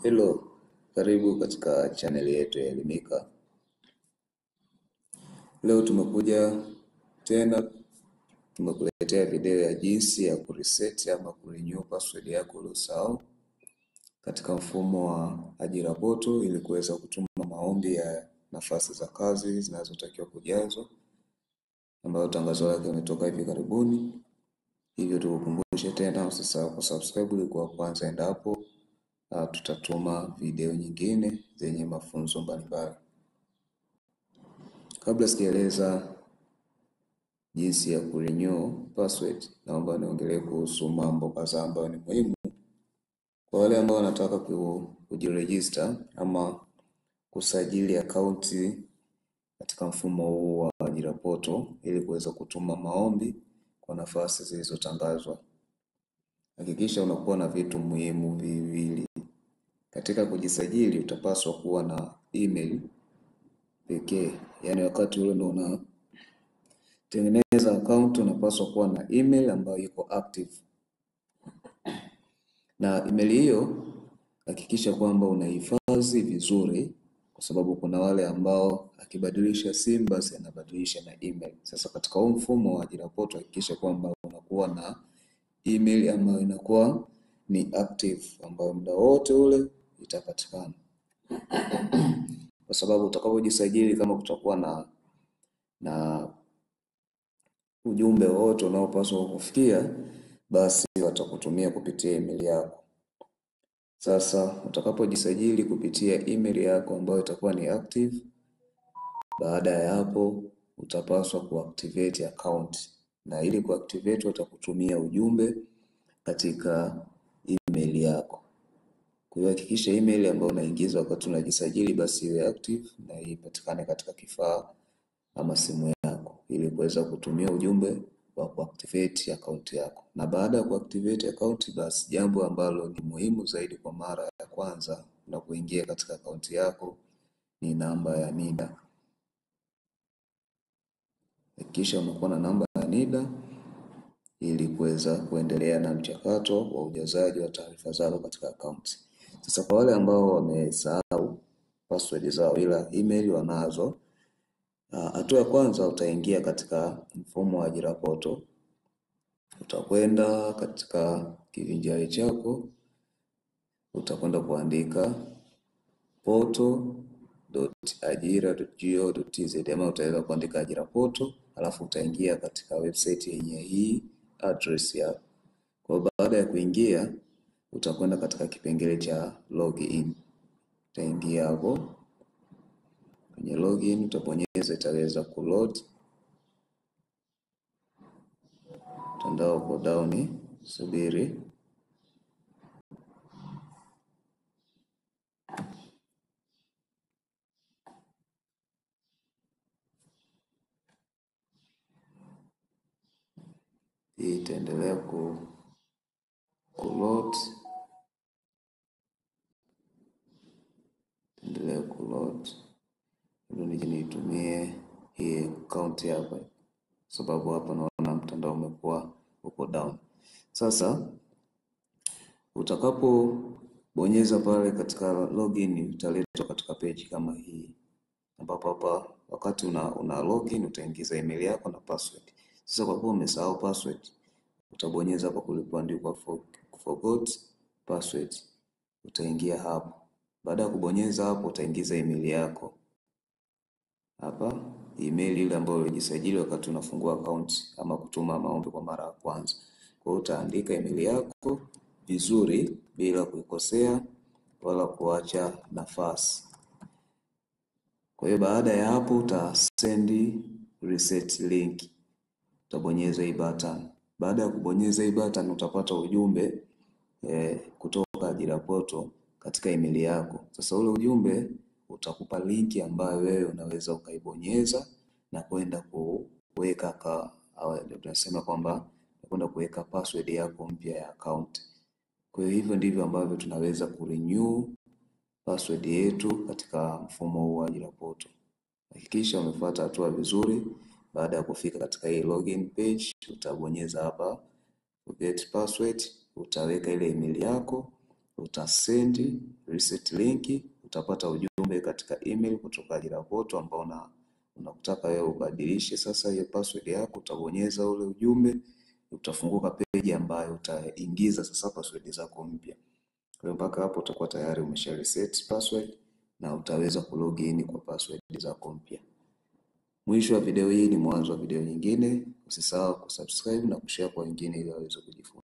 Hello, karibu katika channel yetu ya Elimika. Leo tumekuja tena, tumekuletea video ya jinsi ya kureset ama kurenew password yako uliosahau katika mfumo wa ajira portal ili kuweza kutuma maombi ya nafasi za kazi zinazotakiwa kujazwa, ambayo tangazo lake limetoka hivi karibuni. Hivyo tukukumbushe tena, usisahau kusubscribe ili kuwa kwanza endapo tutatuma video nyingine zenye mafunzo mbalimbali. Kabla sijaeleza jinsi ya kurenew password, naomba niongelee kuhusu mambo kadhaa ambayo ni muhimu kwa wale ambao wanataka kujiregister ama kusajili akaunti katika mfumo huu wa ajira portal ili kuweza kutuma maombi kwa nafasi zilizotangazwa. Hakikisha unakuwa na vitu muhimu viwili. Katika kujisajili utapaswa kuwa na email pekee, yaani wakati ule ndio unatengeneza account unapaswa kuwa na email ambayo iko active. Na email hiyo hakikisha kwamba unahifadhi vizuri, kwa sababu kuna wale ambao akibadilisha simu basi anabadilisha na email. Sasa katika huu mfumo wa ajira portal hakikisha kwamba unakuwa na email ambayo inakuwa ni active, ambayo muda wote ule itapatikana. Kwa sababu utakapojisajili, kama kutakuwa na ujumbe wote unaopaswa kufikia, basi watakutumia kupitia email yako. Sasa utakapojisajili kupitia email yako ambayo itakuwa ni active, baada ya hapo utapaswa kuactivate account, na ili kuactivate watakutumia ujumbe katika email yako. Kwa hiyo hakikisha email ambayo unaingiza wakati unajisajili basi iwe active na ipatikane katika kifaa ama simu yako ili kuweza kutumia ujumbe wa kuactivate account yako. Na baada ya kuactivate account, basi jambo ambalo ni muhimu zaidi kwa mara ya kwanza na kuingia katika account yako ni namba ya NIDA. Hakikisha unakuwa na namba ya NIDA ili kuweza kuendelea na mchakato wa ujazaji wa taarifa zako katika account. Sasa kwa wale ambao wamesahau password zao ila email wanazo, hatua ya kwanza utaingia katika mfumo wa ajira portal. Utakwenda katika kivinjari chako, utakwenda kuandika portal.ajira.go.tz ama utaweza kuandika ajira portal, alafu utaingia katika website yenye hii address yako. Kwa baada ya kuingia utakwenda katika kipengele cha login. Utaingia hapo kwenye login, utabonyeza, itaweza kuload. Mtandao uko down, subiri. Hii itaendelea kuload. Endelea kuload. Ndio nitumie hii account hapa, sababu hapa naona mtandao umekuwa uko down. Sasa utakapobonyeza pale katika login utaletwa katika page kama hii, ambapo hapa wakati una login utaingiza email yako na password. Sasa kwa kuwa umesahau password, utabonyeza hapa kulipoandikwa forgot password, utaingia hapo. Baada ya kubonyeza hapo utaingiza email yako hapa, email ile ambayo ulijisajili wakati unafungua account ama kutuma maombi kwa mara ya kwanza. Kwa hiyo utaandika email yako vizuri bila kuikosea wala kuacha nafasi. Kwa hiyo baada ya hapo utasend reset link. Utabonyeza hii button. Baada ya kubonyeza hii button utapata ujumbe kutoka ajira portal katika email yako. Sasa ule ujumbe utakupa linki ambayo wewe unaweza ukaibonyeza na kwenda kuweka tunasema kwamba kwenda kuweka password yako mpya ya account. Kwa hiyo hivyo ndivyo ambavyo tunaweza kurenew password yetu katika mfumo huu wa ajira portal. Hakikisha umefuata hatua vizuri. Baada ya kufika katika hii login page, utabonyeza hapa forget password, utaweka ile email yako, utasend reset link, utapata ujumbe katika email kutoka ajira portal ambao unakutaka wewe ubadilishe sasa hiyo password yako. Utabonyeza ule ujumbe, utafunguka page ambayo utaingiza sasa password zako mpya. Kwa hiyo mpaka hapo utakuwa tayari umesha reset password na utaweza kulogin kwa password zako mpya. Mwisho wa video hii ni mwanzo wa video nyingine. Usisahau kusubscribe na kushare kwa wengine ili waweze kujifunza.